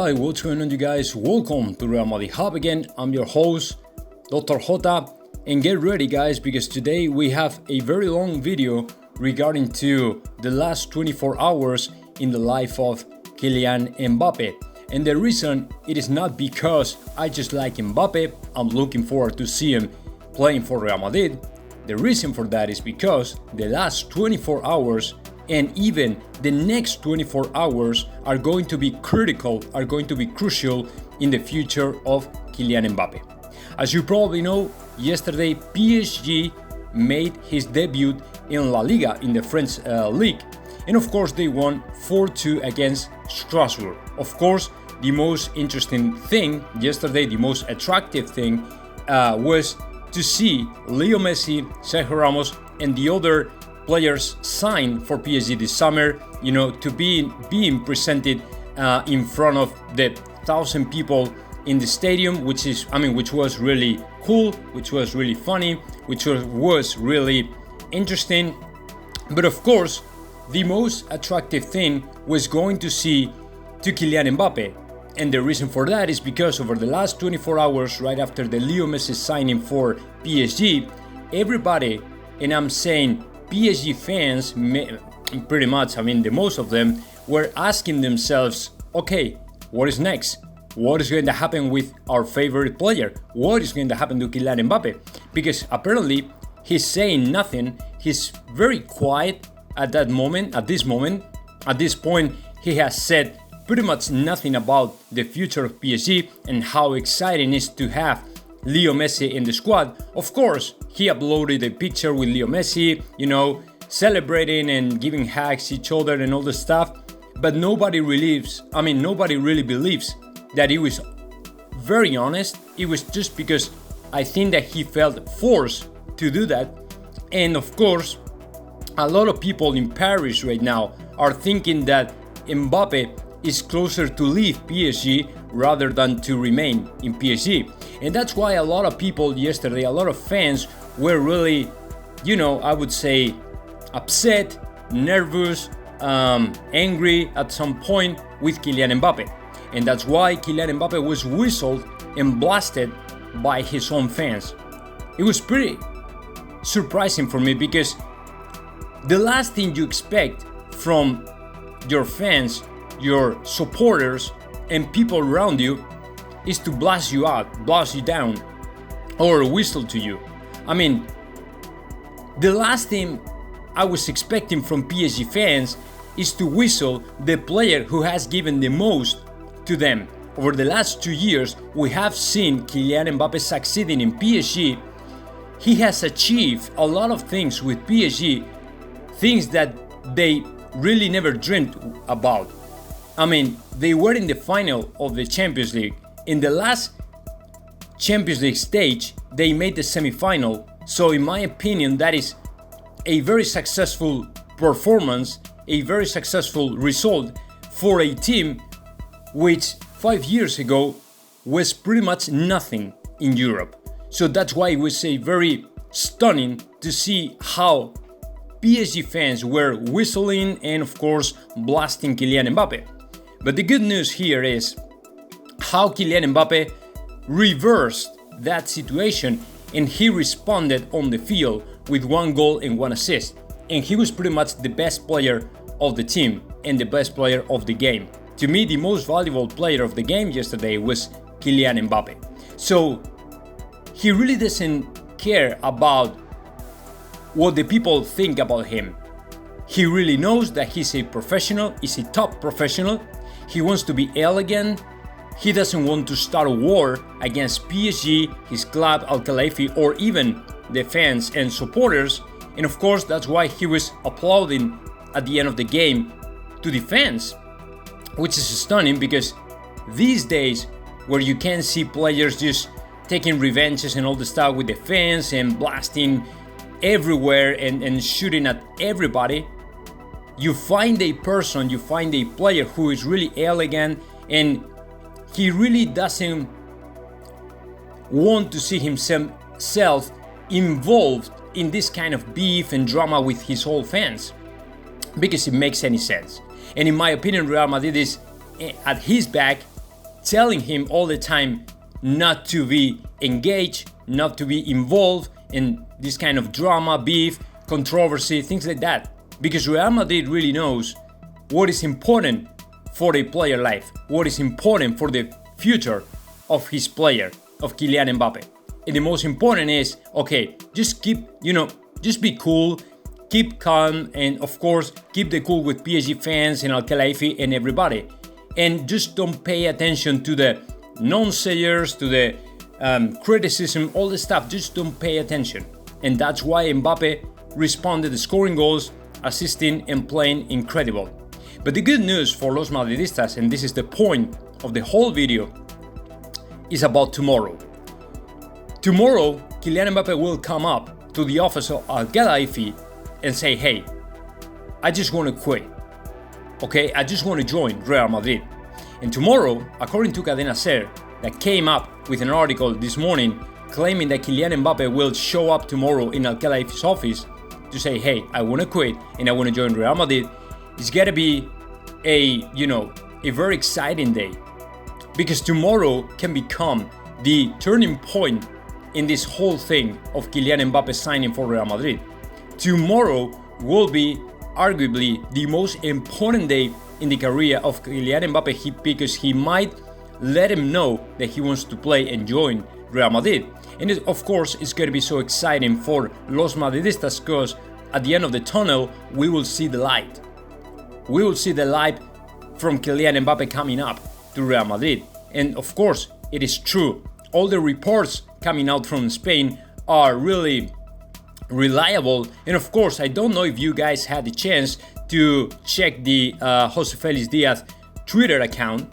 Hi, what's going on, you guys? Welcome to Real Madrid Hub again. I'm your host, Dr. Jota, and get ready, guys, because today we have a very long video regarding to the last 24 hours in the life of Kylian Mbappe. And the reason it is not because I just like Mbappe, I'm looking forward to see him playing for Real Madrid. The reason for that is because the last 24 hours and even the next 24 hours are going to be critical, are going to be crucial in the future of Kylian Mbappe. As you probably know, yesterday PSG made his debut in La Liga, in the French league, and of course they won 4-2 against Strasbourg. Of course, the most interesting thing yesterday, the most attractive thing was to see Leo Messi, Sergio Ramos, and the other players sign for PSG this summer, to being presented in front of the 1,000 people in the stadium, which was really cool, which was really funny, which was really interesting. But of course, the most attractive thing was going to see to Kylian Mbappe. And the reason for that is because over the last 24 hours, right after the Leo Messi signing for PSG, everybody, and I'm saying PSG fans, pretty much, the most of them, were asking themselves, okay, what is next? What is going to happen with our favorite player? What is going to happen to Kylian Mbappe? Because apparently he's saying nothing. He's very quiet at this moment. At this point, he has said pretty much nothing about the future of PSG and how exciting it is to have Leo Messi in the squad. Of course, he uploaded a picture with Leo Messi, celebrating and giving hugs each other and all the stuff. But nobody really believes that he was very honest. It was just because I think that he felt forced to do that. And of course, a lot of people in Paris right now are thinking that Mbappe is closer to leave PSG rather than to remain in PSG. And that's why a lot of people yesterday, a lot of fans were really, I would say, upset, nervous, angry at some point with Kylian Mbappe. And that's why Kylian Mbappe was whistled and blasted by his own fans. It was pretty surprising for me because the last thing you expect from your fans, your supporters, and people around you is to blast you out, blast you down, or whistle to you. The last thing I was expecting from PSG fans is to whistle the player who has given the most to them. Over the last 2 years, we have seen Kylian Mbappe succeeding in PSG. He has achieved a lot of things with PSG, things that they really never dreamed about. They were in the final of the Champions League. In the last Champions League stage, they made the semi-final. So in my opinion, that is a very successful performance, a very successful result for a team which 5 years ago was pretty much nothing in Europe. So that's why it was very stunning to see how PSG fans were whistling and of course blasting Kylian Mbappe. But the good news here is how Kylian Mbappe reversed that situation and he responded on the field with 1 goal and 1 assist. And he was pretty much the best player of the team and the best player of the game. To me, the most valuable player of the game yesterday was Kylian Mbappe. So he really doesn't care about what the people think about him. He really knows that he's a professional, he's a top professional. He wants to be elegant. He doesn't want to start a war against PSG, his club, Al Khalifi, or even the fans and supporters. And of course, that's why he was applauding at the end of the game to the fans, which is stunning because these days where you can see players just taking revenges and all the stuff with the fans and blasting everywhere and shooting at everybody, you find a person, you find a player who is really elegant and he really doesn't want to see himself involved in this kind of beef and drama with his whole fans because it makes any sense. And in my opinion, Real Madrid is at his back telling him all the time not to be engaged, not to be involved in this kind of drama, beef, controversy, things like that. Because Real Madrid really knows what is important for a player life, what is important for the future of his player, of Kylian Mbappe. And the most important is, okay, just keep, just be cool, keep calm, and of course, keep the cool with PSG fans and Al Khelaifi and everybody. And just don't pay attention to the non-sayers, to the criticism, all the stuff. Just don't pay attention. And that's why Mbappe responded scoring goals, assisting, and playing incredible. But the good news for Los Madridistas, and this is the point of the whole video, is about tomorrow. Tomorrow, Kylian Mbappe will come up to the office of Al Khelaifi and say, hey, I just want to quit. Okay, I just want to join Real Madrid. And tomorrow, according to Cadena Ser, that came up with an article this morning claiming that Kylian Mbappe will show up tomorrow in Al Khelaifi's office to say, hey, I want to quit and I want to join Real Madrid. It's got to be a very exciting day, because tomorrow can become the turning point in this whole thing of Kylian Mbappe signing for Real Madrid. Tomorrow will be arguably the most important day in the career of Kylian Mbappe because he might let him know that he wants to play and join Real Madrid. And of course, it's going to be so exciting for Los Madridistas because at the end of the tunnel, we will see the light. We will see the light from Kylian Mbappe coming up to Real Madrid. And of course, it is true. All the reports coming out from Spain are really reliable. And of course, I don't know if you guys had the chance to check the Jose Felix Diaz Twitter account,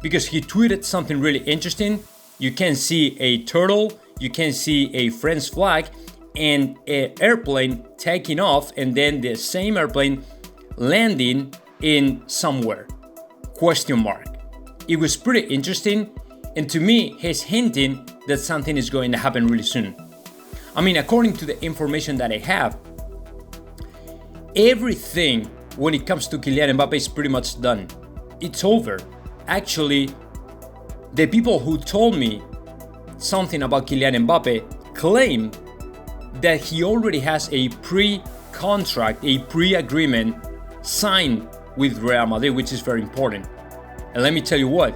because he tweeted something really interesting. You can see a turtle, you can see a French flag, and an airplane taking off, and then the same airplane landing in somewhere. Question mark. It was pretty interesting, and to me, he's hinting that something is going to happen really soon. I mean, according to the information that I have, everything when it comes to Kylian Mbappe is pretty much done. It's over. Actually, the people who told me something about Kylian Mbappe claim that he already has a pre-contract, a pre-agreement signed with Real Madrid, which is very important. And let me tell you what,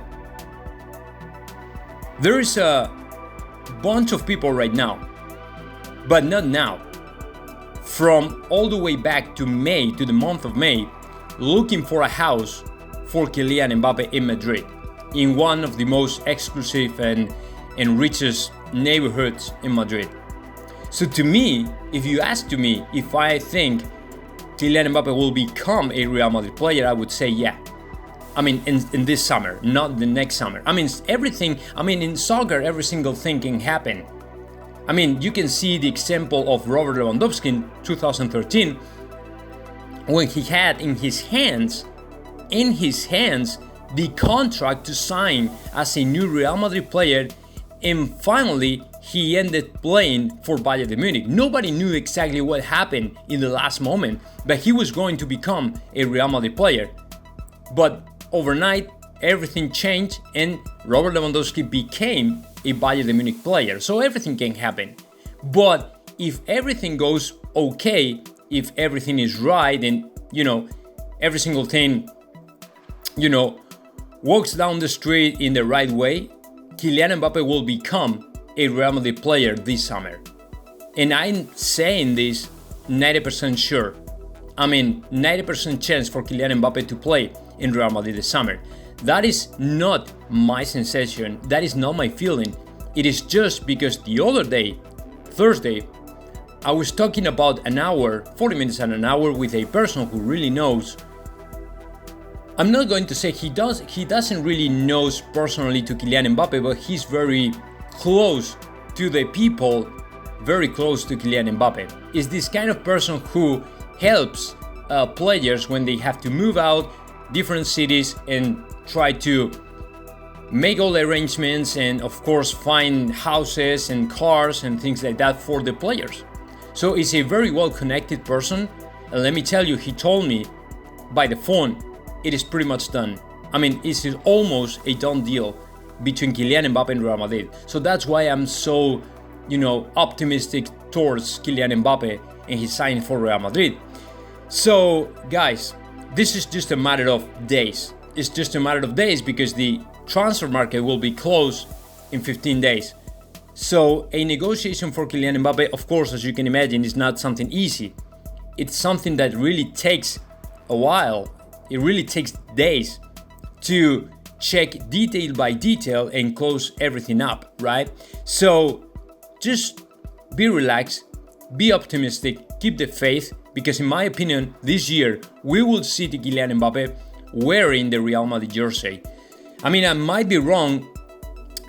there is a bunch of people right now, but not now, from all the way back to May, to the month of May, looking for a house for Kylian Mbappe in Madrid, in one of the most exclusive and richest neighborhoods in Madrid. So to me, if you ask to me if I think Kylian Mbappe will become a Real Madrid player, I would say yeah. I mean, in this summer, not the next summer. I mean, everything, in soccer, every single thing can happen. I mean, you can see the example of Robert Lewandowski in 2013, when he had in his hands the contract to sign as a new Real Madrid player, and finally he ended playing for Bayern de Munich. Nobody knew exactly what happened in the last moment, but he was going to become a Real Madrid player. But overnight, everything changed and Robert Lewandowski became a Bayern de Munich player. So everything can happen. But if everything goes okay, if everything is right, and every single thing, walks down the street in the right way, Kylian Mbappe will become a Real Madrid player this summer. And I'm saying this 90% sure. 90% chance for Kylian Mbappe to play in Real Madrid this summer. That is not my sensation. That is not my feeling. It is just because the other day, Thursday, I was talking about an hour, 40 minutes and an hour with a person who really knows. I'm not going to say he doesn't really knows personally to Kylian Mbappe, but he's very close to the people, very close to Kylian Mbappe. Is this kind of person who helps players when they have to move out different cities and try to make all the arrangements and of course find houses and cars and things like that for the players. So he's a very well connected person, and let me tell you, he told me by the phone it is pretty much done. It's almost a done deal between Kylian Mbappe and Real Madrid. So that's why I'm so, optimistic towards Kylian Mbappe and his signing for Real Madrid. So, guys, this is just a matter of days. It's just a matter of days because the transfer market will be closed in 15 days. So, a negotiation for Kylian Mbappe, of course, as you can imagine, is not something easy. It's something that really takes a while. It really takes days to check detail by detail and close everything up, right? So, just be relaxed, be optimistic, keep the faith, because in my opinion, this year, we will see the Kylian Mbappe wearing the Real Madrid jersey. I mean, I might be wrong,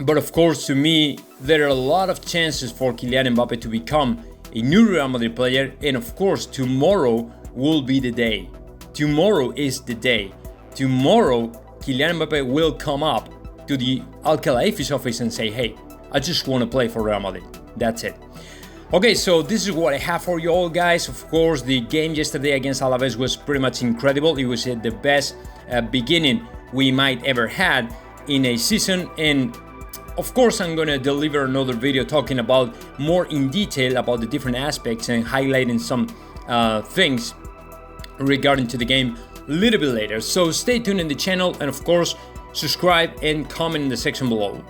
but of course, to me, there are a lot of chances for Kylian Mbappe to become a new Real Madrid player, and of course, tomorrow will be the day. Tomorrow is the day. Tomorrow, Kylian Mbappe will come up to the Al Khelaifi's office and say, hey, I just want to play for Real Madrid. That's it. Okay, so this is what I have for you all, guys. Of course, the game yesterday against Alaves was pretty much incredible. It was the best beginning we might ever had in a season. And of course, I'm going to deliver another video talking about more in detail about the different aspects and highlighting some things regarding to the game a little bit later. So stay tuned in the channel and of course, subscribe and comment in the section below.